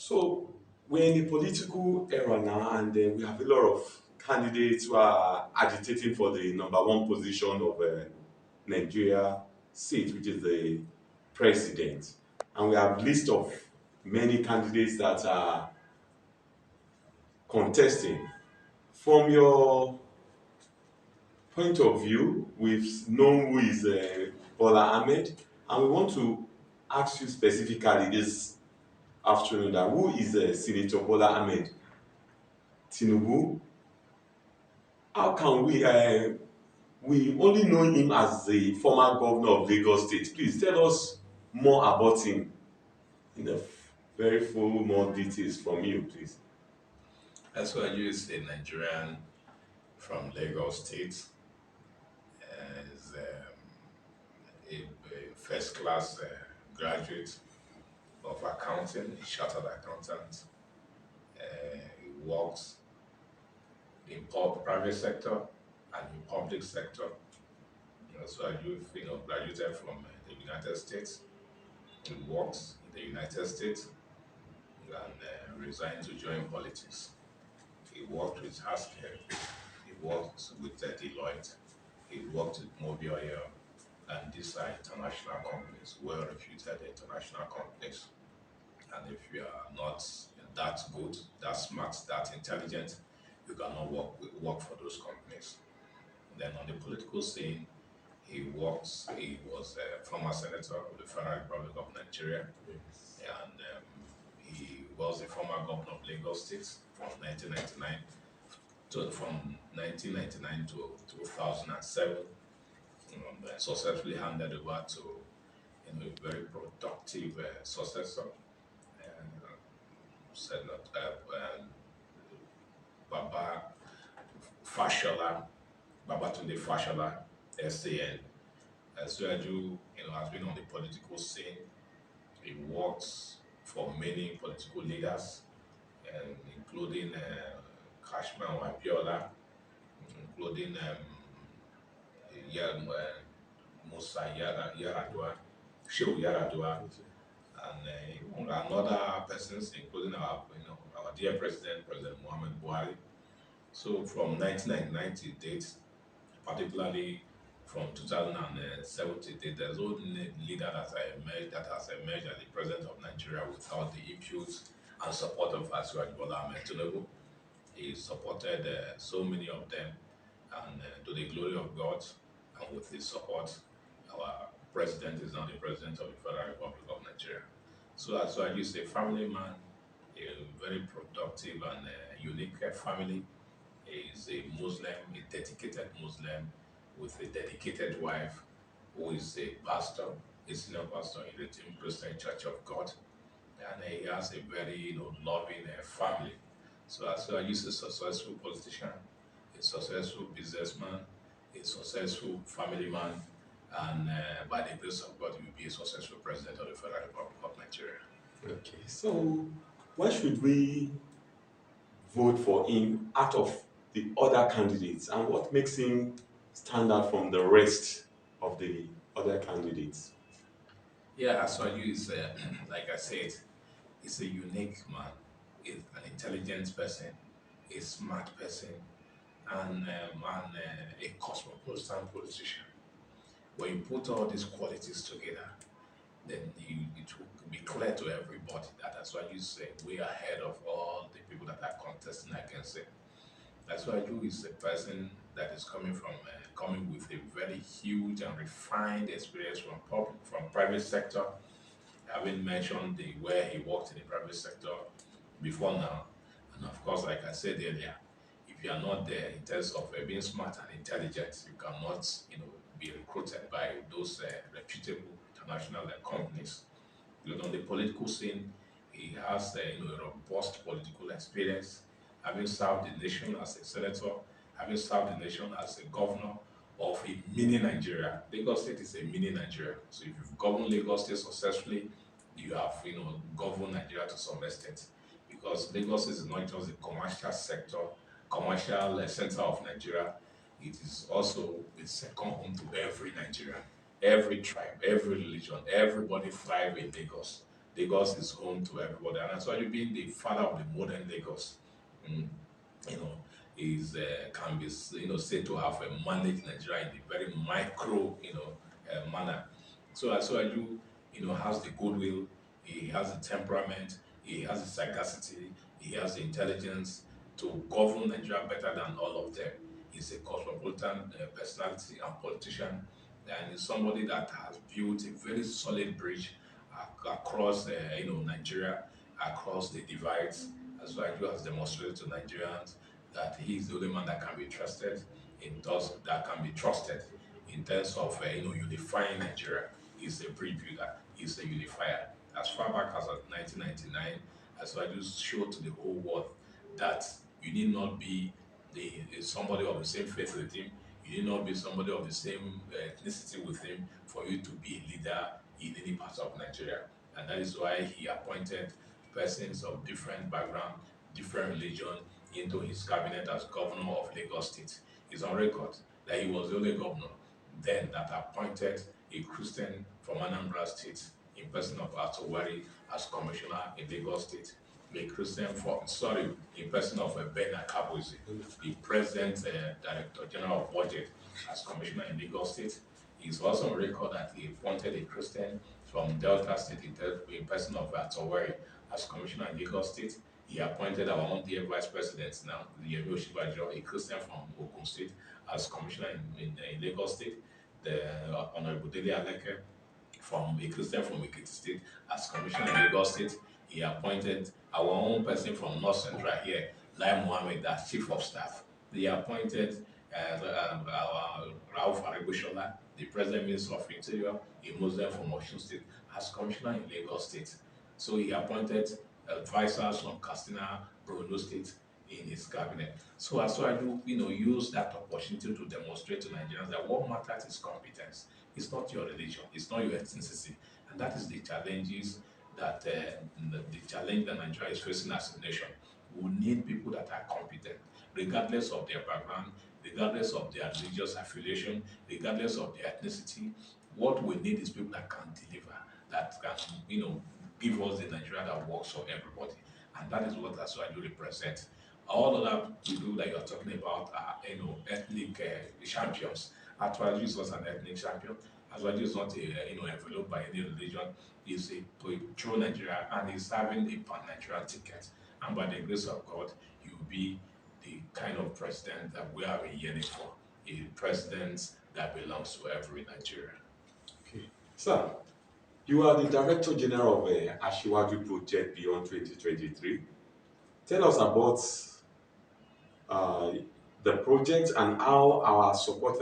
So we're in a political era now, and we have a lot of candidates who are agitating for the number one position of Nigeria seat, which is the president. And we have list of many candidates that are contesting. From your point of view, we've known who is Bola Ahmed, and we want to ask you specifically this afternoon that who is Senator Bola Ahmed Tinubu. How can we only know him as the former governor of Lagos State. Please tell us more about him in the very full more details from you, please. That's why you is a Nigerian from Lagos State, is a first class graduate of accounting, a chartered accountant. He works in private sector and in public sector. So graduated from the United States. He works in the United States and resigned to join politics. He worked with Haskell, he worked with Deloitte, he worked with Mobile Oil, and these are international companies, well-reputed international companies. And if you are not that good, that smart, that intelligent, you cannot work for those companies. And then on the political scene, he was a former senator of the Federal Republic of Nigeria, and he was the former governor of Lagos State from 1999 to 2007. Successfully handed over to a very productive successor, Senator Baba Fashola, Babatunde Fashola, SAN. Suaju, has been on the political scene. He works for many political leaders, including Kashman Wabiola, including Musa Yaradua, Shehu Yaradua, and other persons, including our dear President Muhammad Buhari. So from 1999 to date, particularly from 2007 to date, there's no leader that has emerged as the president of Nigeria without the input and support of Asiwaju Bola Ahmed Tinubu. He supported so many of them, and to the glory of God, and with his support, our president is now the president of the Federal Republic of Nigeria. So Asiwaju is a family man, a very productive and unique family. He is a Muslim, a dedicated Muslim with a dedicated wife who is a pastor, a senior pastor in the Team Christian Church of God. And he has a very loving family. So Asiwaju is a successful politician, a successful businessman, a successful family man, and by the grace of God, he will be a successful president of the Federal Republic of Nigeria. Okay, so why should we vote for him out of the other candidates, and what makes him stand out from the rest of the other candidates? Yeah, Asiwaju is, like I said, he's a unique man. He's an intelligent person, a smart person, and a cosmopolitan politician. When you put all these qualities together, then it will be clear to everybody that that's why you say we are ahead of all the people that are contesting against him. That's why you is a person that is coming with a very huge and refined experience from private sector, having mentioned the where he worked in the private sector before now. And of course, like I said earlier, if you are not there in terms of being smart and intelligent, you cannot, be recruited by those reputable international companies. On the political scene, he has a robust political experience, having served the nation as a senator, having served the nation as a governor of a mini Nigeria. Lagos State is a mini Nigeria. So if you've governed Lagos State successfully, you have governed Nigeria to some extent. Because Lagos is not just the commercial sector, commercial center of Nigeria, it is also the second home to every Nigerian, every tribe, every religion, everybody thrive in Lagos. Lagos is home to everybody, and that's why you being the father of the modern Lagos. Mm, you know, is can be said to have managed Nigeria in a very micro manner. So as well has the goodwill, he has the temperament, he has the sagacity, he has the intelligence to govern Nigeria better than all of them. He's a cosmopolitan personality and politician, and he's somebody that has built a very solid bridge across Nigeria, across the divides, as well as demonstrated to Nigerians that he is the only man that can be trusted that can be trusted in terms of unifying Nigeria. He's a bridge builder. He's a unifier. As far back as 1999, as I just showed to the whole world that you need not be somebody of the same faith with him. You need not be somebody of the same ethnicity with him for you to be a leader in any part of Nigeria. And that is why he appointed persons of different background, different religion into his cabinet as governor of Lagos State. It's on record that he was the only governor then that appointed a Christian from Anambra State in person of Atowari as commissioner in Lagos State. A Christian in person of Ben Akabuzi, the president director general of budget as commissioner in Lagos State. He's also on record that he appointed a Christian from Delta State in person of Atowari as commissioner in Lagos State. He appointed our own dear vice president now, Yemi Oshibajo, a Christian from Ogun State, as commissioner in Lagos State. The Honorable Dele Aleke, from a Christian from Ekiti State, as commissioner in Lagos State. He appointed our own person from North Central here, Lai Mohammed, as chief of staff. He appointed our Rauf Aregbesola, the president minister of Interior, a Muslim from Osun State, as commissioner in Lagos State. So he appointed advisors from Katsina, Borno State in his cabinet. So as I do, use that opportunity to demonstrate to Nigerians that what matters is competence. It's not your religion, it's not your ethnicity, and that is the challenges that the challenge that Nigeria is facing as a nation. We need people that are competent, regardless of their background, regardless of their religious affiliation, regardless of their ethnicity. What we need is people that can deliver, that can give us the Nigeria that works for everybody, and that is what Aswaju represents. All of that people that you're talking about are ethnic champions. Aswaju is not an ethnic champion. Aswaju is not enveloped by any religion. He's a true Nigeria, and he's having a pan-Nigerian ticket. And by the grace of God, he will be the kind of president that we are yearning for. A president that belongs to every Nigerian. Okay. Sir, you are the Director General of Ashiwaju Project Beyond 2023. Tell us about the project and how our support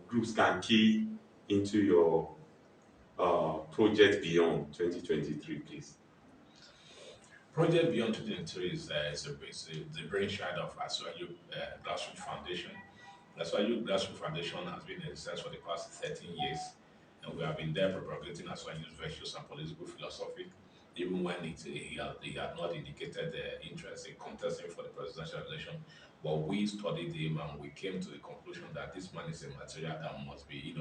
groups can key into your project Beyond 2023, please. Project Beyond 2023 is the brainchild of Aswaju Grassroots Foundation. Aswaju Grassroots Foundation has been in existence for the past 13 years, and we have been there propagating Aswaju's virtues and political philosophy, even when he had not indicated interest in contesting for the presidential election. But we studied him and we came to the conclusion that this man is a material that must be,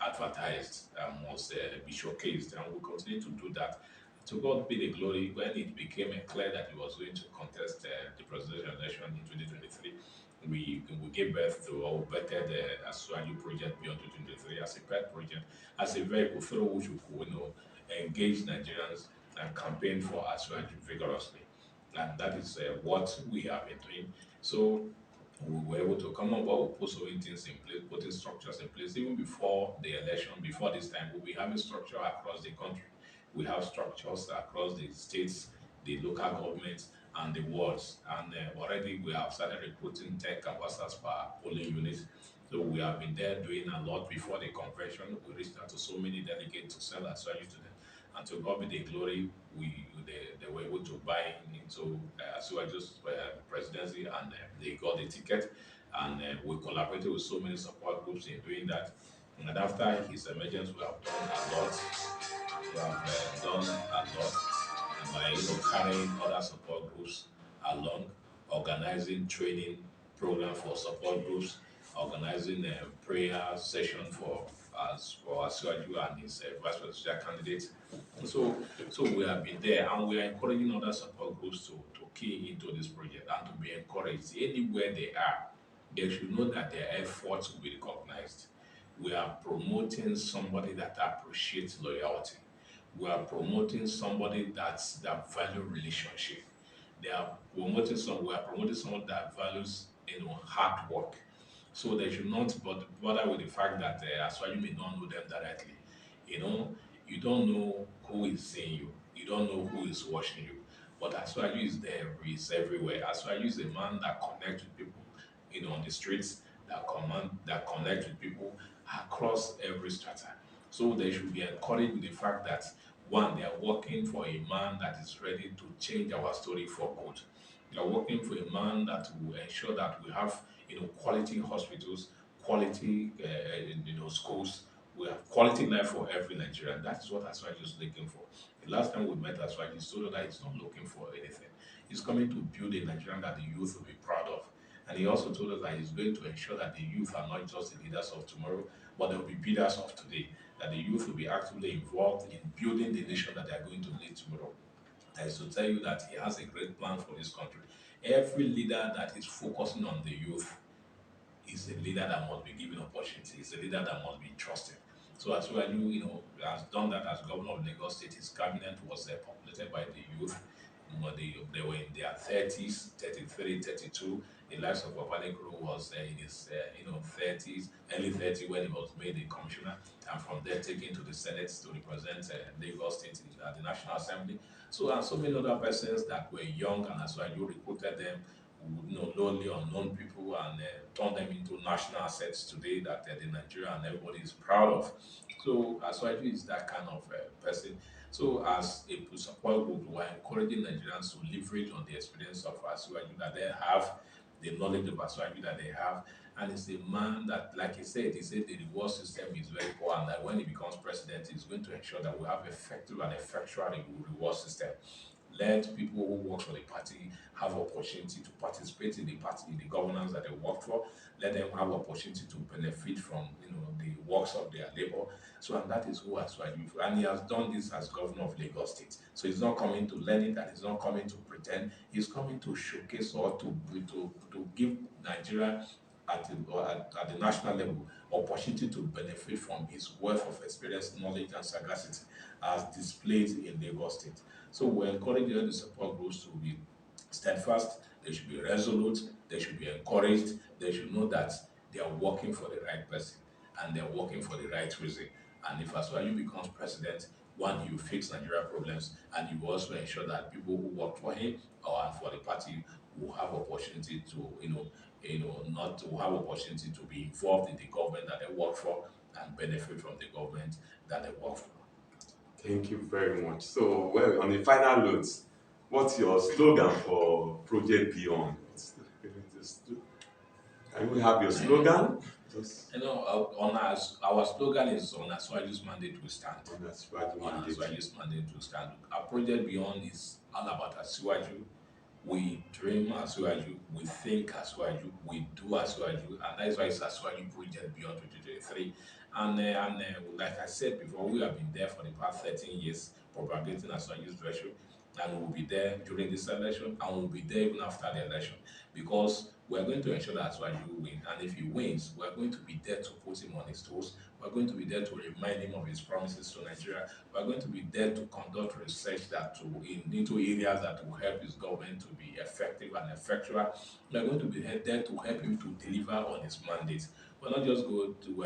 advertised and must be showcased, and we continue to do that. To God be the glory. When it became clear that he was going to contest the presidential election in 2023, we gave birth to our better Aswaju project Beyond 2023 as a pet project, as a vehicle through which we could engage Nigerians and campaign for Aswaju vigorously. And that is what we have been doing. So we were able to come up with put so many things in place, putting structures in place. Even before the election, before this time, we'll be having structure across the country. We have structures across the states, the local governments, and the wards. And already we have started recruiting 10 canvassers per polling unit. So we have been there doing a lot before the convention. We reached out to so many delegates to sell as value to them. And to God be the glory, they were able to buy into Aswaju's presidency, and they got the ticket. And we collaborated with so many support groups in doing that. And after his emergence, we have done a lot. We have done a lot by carrying other support groups along, organizing training program for support groups, organizing a prayer session for as for Asuaju and his vice presidential candidate. So we have been there, and we are encouraging other support groups to key into this project and to be encouraged anywhere they are. They should know that their efforts will be recognized. We are promoting somebody that appreciates loyalty. We are promoting somebody that value relationship. We are promoting someone that values hard work. So they should not bother with the fact that as well you may not know them directly. You know, you don't know who is seeing you. You don't know who is watching you. But Aswaju is there, is everywhere. Aswaju is a man that connects with people, on the streets, that connect with people across every strata. So they should be encouraged with the fact that one, they are working for a man that is ready to change our story for good. They are working for a man that will ensure that we have, quality hospitals, quality, schools. We have quality life for every Nigerian. That is what Aswaju is looking for. The last time we met Aswaju, he told us that he's not looking for anything. He's coming to build a Nigerian that the youth will be proud of. And he also told us that he's going to ensure that the youth are not just the leaders of tomorrow, but they will be builders of today. That the youth will be actively involved in building the nation that they are going to lead tomorrow. I is to tell you that he has a great plan for this country. Every leader that is focusing on the youth is a leader that must be given opportunity. Is a leader that must be trusted. So as well, has done that as governor of Lagos State. His cabinet was populated by the youth. They were in their 30s, 33, 32. The likes of Opanekro was in his 30s, early 30s when he was made a commissioner, and from there taken to the Senate to represent Lagos State at the National Assembly. So and so many other persons that were young, and as well you recruited them, lonely, unknown people, and turn them into national assets today that the Nigeria and everybody is proud of. So Aswaju is that kind of person. So as a support group, we are encouraging Nigerians to leverage on the experience of Aswaju that they have, the knowledge of Aswaju that they have. And it's a man that, like he said the reward system is very poor, and that when he becomes president, he's going to ensure that we have effective and effectual reward system. Let people who work for the party have opportunity to participate in the party, in the governance that they work for. Let them have opportunity to benefit from the works of their labor. So and that is who Aswaju, and he has done this as governor of Lagos State. So he's not coming to learn it, and he's not coming to pretend. He's coming to showcase or to give Nigeria at the national level opportunity to benefit from his wealth of experience, knowledge, and sagacity as displayed in Lagos State. So we encourage all the support groups to be steadfast, they should be resolute, they should be encouraged, they should know that they are working for the right person and they are working for the right reason. And if Aswaju becomes president, one, he will fix Nigeria problems, and he will also ensure that people who work for him or and for the party will have opportunity to, not to have opportunity to be involved in the government that they work for and benefit from the government that they work for. Thank you very much. So, well, on the final note, what's your slogan for Project Beyond? Can we have your slogan? Just On our slogan is on Aswaju's mandate we stand. on that Swahili On mandate. Aswaju's mandate we stand. Our project Beyond is all about Aswaju. We dream Aswaju, we think Aswaju, we do Aswaju, and that is why it's Aswaju Project Beyond 2023. And like I said before, we have been there for the past 13 years propagating Aswaju's virtue, and we'll be there during this election, and we'll be there even after the election, because we're going to ensure that Aswaju will win. And if he wins, we're going to be there to put him on his toes. We're going to be there to remind him of his promises to Nigeria. We're going to be there to conduct research into areas that will help his government to be effective and effectual. We're going to be there to help him to deliver on his mandate. We're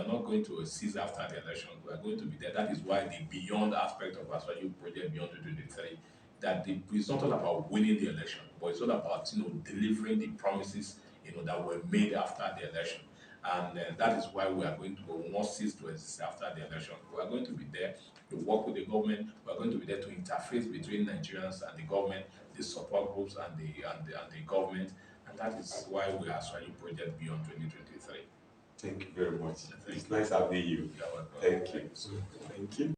not going to cease after the election. We're going to be there. That is why the beyond aspect of Aswaju Project Beyond 2023, it's not all about winning the election, but it's all about delivering the promises that were made after the election. And that is why we will not cease to exist after the election. We are going to be there to work with the government. We are going to be there to interface between Nigerians and the government, the support groups and the government. And that is why we are Aswaju Project Beyond 2023. Thank you very much. Thank It's you. nice having you. You're welcome. Thank you. Thank you.